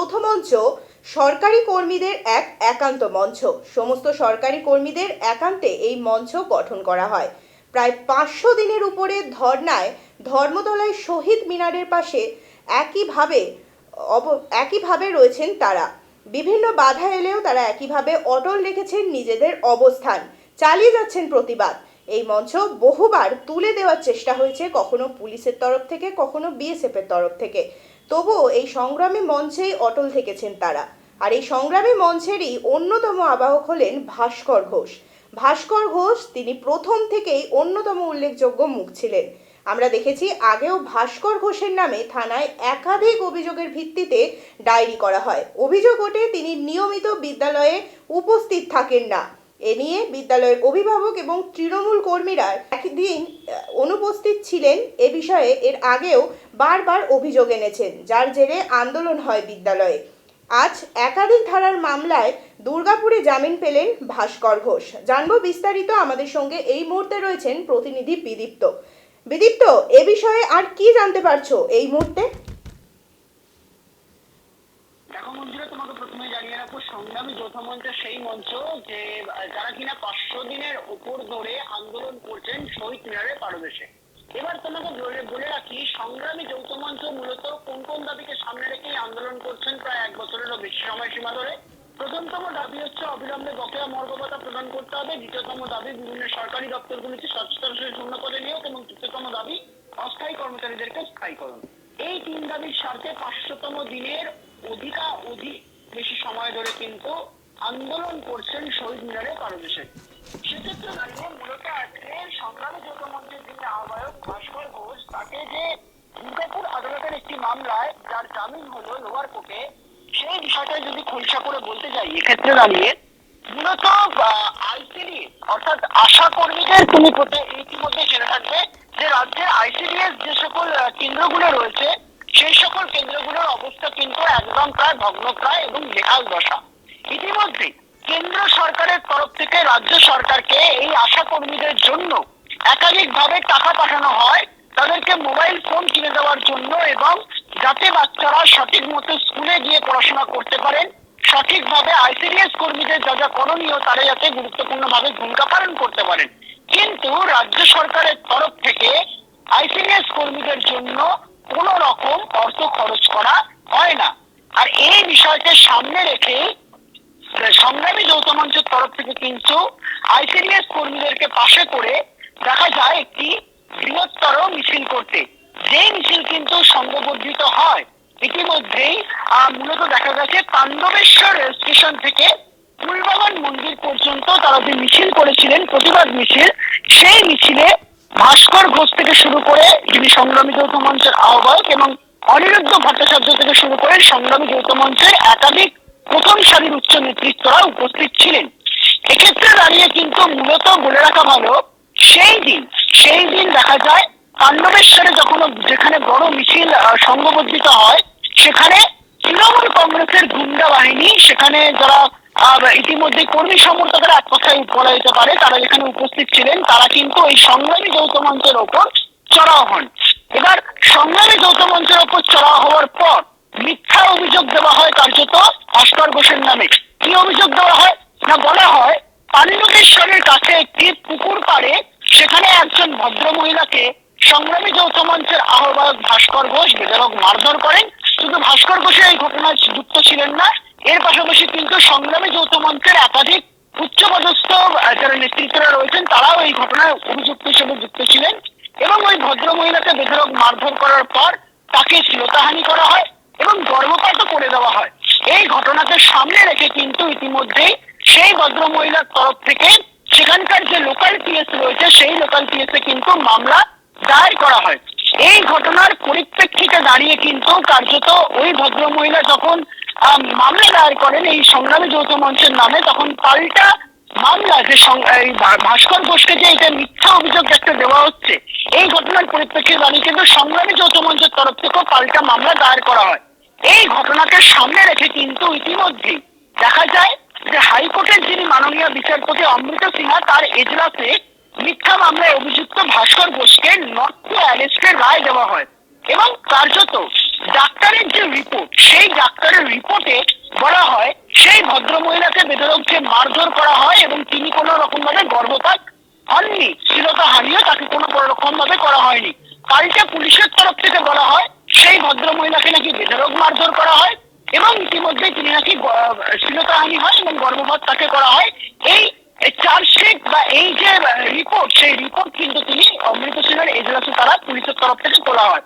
যৌথ মঞ্চ সরকারি কর্মীদের এক একান্ত মঞ্চ। সমস্ত সরকারি কর্মীদের একান্তে এই মঞ্চ গঠন করা হয়। প্রায় 500 দিনের উপরে ধর্নায় ধর্মতলায় শহীদ মিনারের পাশে একইভাবে রয়েছেন তারা। বিভিন্ন বাধা এলেও তারা একইভাবে অটল রেখেছেন নিজেদের অবস্থান, চালিয়ে যাচ্ছেন প্রতিবাদ। এই মঞ্চ বহুবার তুলে দেওয়ার চেষ্টা হয়েছে, কখনো পুলিশের তরফ থেকে, কখনো বিএসএফ এর তরফ থেকে। তবুও এই সংগ্রামী মঞ্চেই অটল থেকেছেন তারা। আর এই সংগ্রামী মঞ্চেরই অন্যতম আবাহক হলেন ভাস্কর ঘোষ। ভাস্কর ঘোষ তিনি প্রথম থেকেই অন্যতম উল্লেখযোগ্য মুখ ছিলেন। আমরা দেখেছি আগেও ভাস্কর ঘোষের নামে থানায় একাধিক অভিযোগের ভিত্তিতে ডায়েরি করা হয়। অভিযোগ ওঠে তিনি নিয়মিত বিদ্যালয়ে উপস্থিত থাকেন না। এ নিয়ে বিদ্যালয়ের অভিভাবক এবং তৃণমূল কর্মীরা একদিন অনুপস্থিত ছিলেন এ বিষয়ে এর আগেও বারবার অভিযোগ এনেছেন, যার জেরে আন্দোলন হয় বিদ্যালয়ে। আজ একাধিক ধারার মামলায় দুর্গাপুরে জামিন পেলেন ভাস্কর ঘোষ। জানবো বিস্তারিত। আমাদের সঙ্গে এই মুহূর্তে রয়েছেন প্রতিনিধি বিদীপ্ত। বিদীপ্ত, এ বিষয়ে আর কি জানতে পারছো এই মুহূর্তে? দেখো মঞ্জুরা, তোমাকে প্রথমে জানিয়ে রাখবো, সংগ্রামী যৌথ মঞ্চ সেই মঞ্চ যে যারা কিনা 500 দিনের উপর ধরে আন্দোলন করছেন শহীদ মিনারের পাদদেশে। এবার তোমাকে বলে রাখি, সংগ্রামী যৌথ মঞ্চ মূলত কোন কোন দাবিকে সামনে রেখেই আন্দোলন করছেন প্রায় 1 বছরেরও বেশি সময়সীমা ধরে। প্রথমতম দাবি হচ্ছে অবিলম্বে বকেয়া মর্গ ভাতা প্রদান করতে হবে। দ্বিতীয়তম দাবি বিভিন্ন সরকারি দপ্তরগুলিতে স্বচ্ছতা শূন্য পদে নিয়োগ এবং তৃতীয়তম দাবি অস্থায়ী কর্মচারীদেরকে স্থায়ীকরণ। এই 3 দাবির স্বার্থে 500তম দিনের অধিক বেশি সময় ধরে কিন্তু আন্দোলন করছেন শহীদ মিনারের পাদদেশে। সেক্ষেত্রে দাঁড়িয়ে মূলত আজকে সংগ্রামী যৌথ মঞ্চের যিনি আহ্বায়ক ভাস্কর ঘোষ, তাকে যে দুর্গাপুর আদালতের একটি মামলায় যার জামিন হলো লোয়ার কোর্টে, সেই বিষয়টা যদি খোলসা করে বলতে যাই, এক্ষেত্রে দাঁড়িয়ে মূলত আইসিডি অর্থাৎ আশা কর্মীদের তুমি ইতিমধ্যে জেনে থাকবে যে রাজ্যের আইসিডিএস যে সকল কেন্দ্রগুলো রয়েছে সেই সকল কেন্দ্রগুলোর অবস্থা কিন্তু একদম প্রায় ভগ্নপ্রায় এবং বেহাল দশা। ইতিমধ্যে কেন্দ্র সরকারের তরফ থেকে রাজ্য সরকারকে এই আশা কর্মীদের জন্য একাধিকভাবে টাকা পাঠানো হয়, তাদেরকে মোবাইল ফোন কিনে দেওয়ার জন্য, এবং যাতে বাচ্চারা সঠিক মতো স্কুলে গিয়ে পড়াশোনা করতে পারেন, সঠিকভাবে আইসিডিএস কর্মীদের যা যা করণীয় তারা যাতে গুরুত্বপূর্ণভাবে ভূমিকা পালন করতে পারেন। কিন্তু রাজ্য সরকারের তরফ থেকে আইসিডিএস কর্মীদের জন্য কোন রকম অর্থ খরচ করা হয় না। আর এই বিষয়কে সামনে রেখে সংগ্রামী যৌথ মঞ্চের তরফ থেকে কিন্তু আইসিডিএস কর্মীদেরকে পাশে করে দেখা যায় একটি বৃহত্তর মিছিল করতে, যেই মিছিল কিন্তু সংঘবর্ধিত হয়। ইতিমধ্যেই মূলত দেখা গেছে পাণ্ডবেশ্বর রেল স্টেশন থেকে ফুলবাগান মন্দির পর্যন্ত তারা যে মিছিল করেছিলেন, প্রতিবাদ মিছিল, সেই মিছিলে ভাস্কর ঘোষ থেকে শুরু করে যিনি সংগ্রামী যৌথ মঞ্চের আহ্বায়ক এবং অনিরুদ্ধ ভট্টাচার্য থেকে শুরু করে সংগ্রামী যৌথ মঞ্চের একাধিক প্রথম সারির উচ্চ নেতৃত্বরা উপস্থিত ছিলেন। এক্ষেত্রে দাঁড়িয়ে কিন্তু মূলত বলে রাখা ভালো, সেই দিন দেখা যায় পাণ্ডবেশ্বরে যখন যেখানে বড় মিছিল সংঘবর্ধিত হয়, সেখানে তৃণমূল কংগ্রেসের গুন্ডা বাহিনী, সেখানে যারা ইতিমধ্যে কর্মী সমর্থকেরা এক কথায় বলা যেতে পারে, তারা যেখানে উপস্থিত ছিলেন, তারা কিন্তু এই সংগ্রামী যৌথ মঞ্চের ওপর চড়াও হন। এবার সংগ্রামী যৌথ মঞ্চের ওপর চড়াও হওয়ার পর মিথ্যা অভিযোগ দেওয়া হয় কার্যত ভাস্কর ঘোষের নামে। কি অভিযোগ দেওয়া হয় না, বলা হয় পাণ্ডবেশ্বরের কাছে একটি পুকুর পাড়ে সেখানে একজন ভদ্র মহিলাকে সংগ্রামী যৌথ মঞ্চের আহ্বায়ক ভাস্কর ঘোষ বেধড়ক মারধর করেন। শুধু ভাস্কর ঘোষের এই ঘটনায় যুক্ত ছিলেন না, এর পাশাপাশি কিন্তু সংগ্রামী যৌথ মঞ্চের একাধিক উচ্চপদস্থ যারা নেতৃত্বরা রয়েছেন তারাও এই ঘটনায় অভিযুক্ত হিসেবে যুক্ত ছিলেন, এবং ওই ভদ্র মহিলাকে বেধড়ক মারধর করার পর তাকে শ্লীলতাহানি করা হয় এবং গর্ভপাতও করে দেওয়া হয়। এই ঘটনাকে সামনে রেখে কিন্তু ইতিমধ্যেই সেই ভদ্র মহিলার তরফ থেকে সেখানকার যে লোকাল পিএস রয়েছে সেই লোকাল পিএসে কিন্তু মামলা দায়ের করা হয়। এই ঘটনার পরিপ্রেক্ষিতে দাঁড়িয়ে কিন্তু কার্যত ওই ভদ্র মহিলা যখন মামলা দায়ের করেন এই সংগ্রামী যৌথ মঞ্চের নামে, তখন পাল্টা মামলা যে ভাস্কর ঘোষকে যে এটা মিথ্যা অভিযোগ একটা দেওয়া হচ্ছে, এই ঘটনার পরিপ্রেক্ষিতে দাঁড়িয়ে কিন্তু সংগ্রামী যৌথ মঞ্চের তরফ থেকেও পাল্টা মামলা দায়ের করা হয়। এই ঘটনাকে সামনে রেখে কিন্তু ইতিমধ্যেই দেখা যায় যে হাইকোর্টের যিনি মাননীয় বিচারপতি অমৃত সিনহা, তার এজলাসে মিথ্যা মামলায় অভিযুক্ত ভাস্কর ঘোষকে নট টু অ্যারেস্টের রায় দেওয়া হয় এবং কার্যত ডাক্তারের যে রিপোর্ট, সেই ডাক্তারের রিপোর্টে বলা হয় সেই ভদ্রমহিলাকে বেধড়ক যে মারধর করা হয় এবং তিনি কোনো রকম ভাবে গর্ভপাত হননি, শ্লীলতাহানিও তাকে কোনো রকম ভাবে করা হয়নি। পাল্টা পুলিশের তরফ থেকে বলা হয় সেই ভদ্রমহিলাকে নাকি বেধড়ক মারধর করা হয় এবং ইতিমধ্যে তিনি নাকি শ্লীলতাহানি হয় এবং গর্ভপাত তাকে করা হয়। এই চার্জশিট বা এই যে রিপোর্ট, সেই রিপোর্ট কিন্তু তিনি অমৃত সিনহার এজলাসে তারা পুলিশের তরফ থেকে তোলা হয়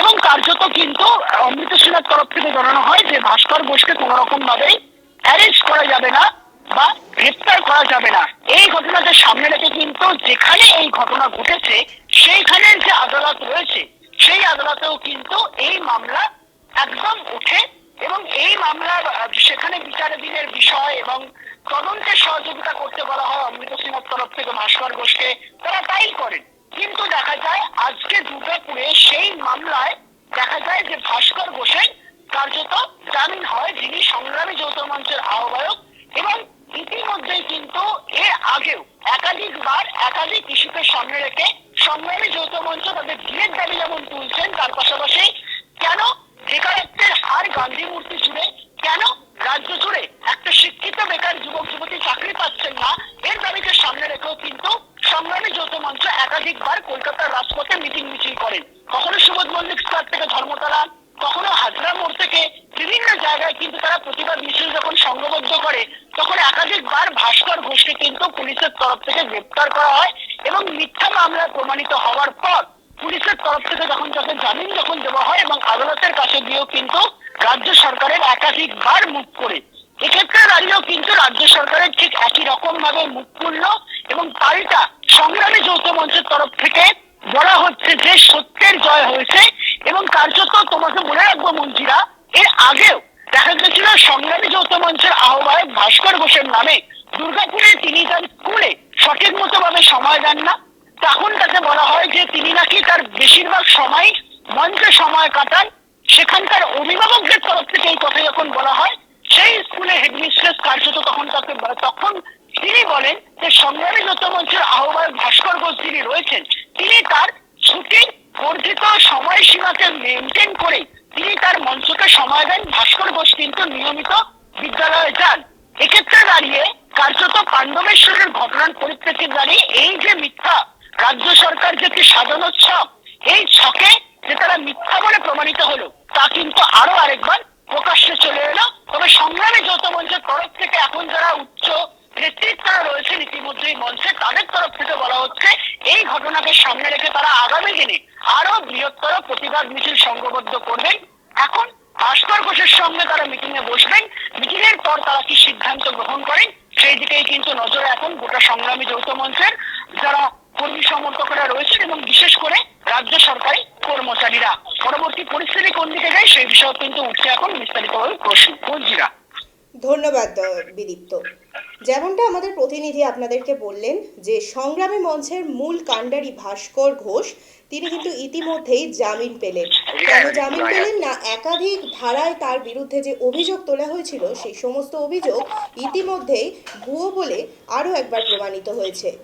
এবং কার্যত কিন্তু অমৃত সিনহার তরফ থেকে জানানো হয় যে ভাস্কর ঘোষকে কোনো রকম ভাবেই অ্যারেস্ট করা যাবে না বা গ্রেপ্তার করা যাবে না। এই ঘটনাকে সামনে রেখে কিন্তু যেখানে এই ঘটনা ঘটেছে সেইখানের যে আদালত রয়েছে সেই আদালতেও কিন্তু এই মামলা একদম ওঠে এবং এই মামলার সেখানে বিচারাধীনের বিষয় এবং তদন্তের সহযোগিতা করতে বলা হয় অমৃত সিনহার তরফ থেকে ভাস্কর ঘোষকে, তারা তাই করেন। কিন্তু দেখা যায় আজকে দুর্গাপুরে সেই মামলায় দেখা যায় যে ভাস্কর ঘোষের কার্যত জামিন হয়, যিনি সংগ্রামী যৌথ মঞ্চের আহ্বায়ক এবং ইতিমধ্যেই কিন্তু এর আগেও একাধিকবার একাধিক ইস্যুকে সামনে রেখে সংগ্রামী যৌথ মঞ্চ তাদের দিনের দাবি যেমন তুলছেন, তার পাশাপাশি কেন বেকারত্বের হার গান্ধী মূর্তি জুড়ে, কেন রাজ্য জুড়ে একটা শিক্ষিত বেকার যুবক যুবতী চাকরি পাচ্ছেন না, এর দাবিকে সামনে রেখেও কিন্তু সংগ্রামী যৌথ মঞ্চ একাধিকবার কলকাতার রাজপথে মিটিং মিছিল করেন। কখনো সুবোধ মল্লিক স্কোয়ার থেকে ধর্মতলা, কখনো হাজরা মোড় থেকে বিভিন্ন জায়গায় কিন্তু তারা প্রতিবাদ মিছিল যখন সংঘবদ্ধ করে তখন একাধিকবার ভাস্কর ঘোষকে কিন্তু পুলিশের তরফ থেকে গ্রেপ্তার করা হয় এবং মিথ্যা মামলায় প্রমাণিত হওয়ার পর পুলিশের তরফ থেকে যখন তাকে জামিন যখন দেওয়া হয় এবং আদালতের কাছে গিয়েও কিন্তু রাজ্য সরকারের একাধিকবার মুখ করে, এক্ষেত্রে দাঁড়িয়েও কিন্তু রাজ্য সরকারের ঠিক একই রকম ভাবে মুখ খুলল এবং পাল্টা সংগ্রামী যৌথ মঞ্চের তরফ থেকে বলা হচ্ছে যে সত্যের জয় হয়েছে এবং কার্যত তোমাকে মনে রাখবো মন্ত্রীরা, এর আগেও দেখা গেছিল সংগ্রামী যৌথ মঞ্চের আহ্বায়ক ভাস্কর ঘোষের নামে দুর্গাপুরে তিনি তার স্কুলে সঠিক মতো ভাবে সময় দেন না, তখন তাকে বলা হয় যে তিনি নাকি তার বেশিরভাগ সময় মঞ্চে সময় কাটান। সেখানকার অভিভাবকদের তরফ থেকে এই কথা যখন বলা হয় সেই স্কুলে হেডমিস্ট্রেস কার্যত তখন তিনি বলেন যে সংগ্রামী যৌথ মঞ্চের আহ্বায়ক ভাস্কর ঘোষ যিনি রয়েছেন তিনি তার ছুটির বর্ধিত সময়সীমাকে মেনটেন করে তিনি তার মঞ্চকে সময় দেন। ভাস্কর ঘোষ কিন্তু নিয়মিত বিদ্যালয়ে যান। এক্ষেত্রে দাঁড়িয়ে কার্যত পাণ্ডবেশ্বরের ঘটনার পরিপ্রেক্ষিতে দাঁড়িয়ে এই যে মিথ্যা রাজ্য সরকার যে কি সাজানো ছক, এই ছকে যে তারা মিথ্যা বলে প্রমাণিত হলো তা কিন্তু আরো আরেকবার প্রকাশ্যে চলে এলো। তবে সংগ্রামী যৌথ মঞ্চের তরফ থেকে এখন যারা উচ্চ নেতৃত্বরা রয়েছেন ইতিমধ্যেই মঞ্চে, তাদের তরফ থেকে বলা হচ্ছে এই ঘটনাকে সামনে রেখে তারা আগামী দিনে আরো বৃহত্তর প্রতিবাদ মিছিল সংঘবদ্ধ করবেন। এখন ভাস্কর ঘোষের সঙ্গে তারা মিটিং এ বসবেন, মিটিং এর পর তারা কি সিদ্ধান্ত গ্রহণ করেন সেই দিকেই কিন্তু নজরে এখন গোটা সংগ্রামী যৌথ মঞ্চের যারা কর্মী সমর্থকরা রয়েছেন এবং বিশেষ করে রাজ্য সরকারি কর্মচারীরা। পরবর্তী পরিস্থিতি কোন দিকে যায় সেই বিষয়ে কিন্তু উঠছে এখন বিস্তারিতভাবে প্রশ্ন। মঞ্জিরা, ধন্যবাদ বিদীপ্ত। যেমনটা আমাদের প্রতিনিধি আপনাদেরকে বললেন যে সংগ্রামী মঞ্চের মূল কাণ্ডারি ভাস্কর ঘোষ তিনি কিন্তু ইতিমধ্যেই জামিন পেলেন। কেন জামিন পেলেন না, একাধিক ধারায় তার বিরুদ্ধে যে অভিযোগ তোলা হয়েছিল সেই সমস্ত অভিযোগ ইতিমধ্যেই ভুয়ো বলে আরও একবার প্রমাণিত হয়েছে।